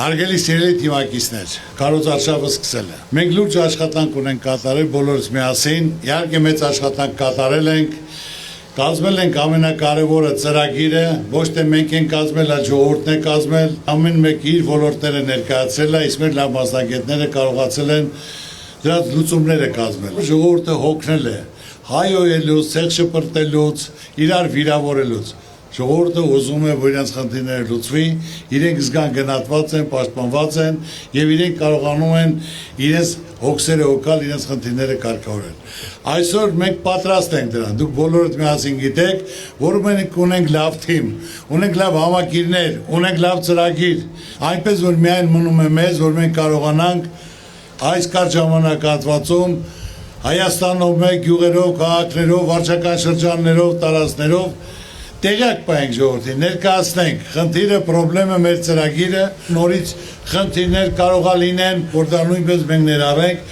Հարգելի սիրելի թիմակիցներ, քարոզարշավը սկսել է։ Մենք լուրջ աշխատանք ունենք կատարել բոլորս միասին, իհարկե մեծ աշխատանք կատարել ենք, կազմել ենք ամենակարևորը ծրագիրը, ոչ թե մենք ենք կազմել, այլ ժողովուրդն է կազմել, ամեն մեկ իր ոլորտները ներկայացրել է, իսկ մեր լավ մասնագետները կարողացել են դրանց լուծումները կազմել։ Ժողովուրդը հոգնել է, հայոյելուց, ցեղ շպրտելուց, իրար վիրավորելուց։ Ժողովուրդը ուզում է, որ իրենց խնդիրները լուծվի, իրենք զգան գնահատված են, պաշտպանված են եւ իրենք կարողանում են իրենց հոգսերը հոգալ, իրենց խնդիրները կարգավորել։ Այսօր մենք պատրաստ ենք դրան։ Դուք բոլորդ միասին գիտեք, որ մենք ունենք լավ թիմ, ունենք լավ համակիրներ, ունենք լավ ծրագիր, այնպես որ միայն մնում է մեզ, որ մենք կարողանանք այս կարճ ժամանակահատվածում Հայաստանում մեկ գյուղերով, քաղաքներով, վարչական շրջաններով, տարածքներով տեղյակ պահենք ժողովրդին, ներկայացնենք խնդիրը, պրոբլեմը, մեր ծրագիրը, նորից խնդիրներ կարող է լինեն, որ դա նույնպես մենք ներառենք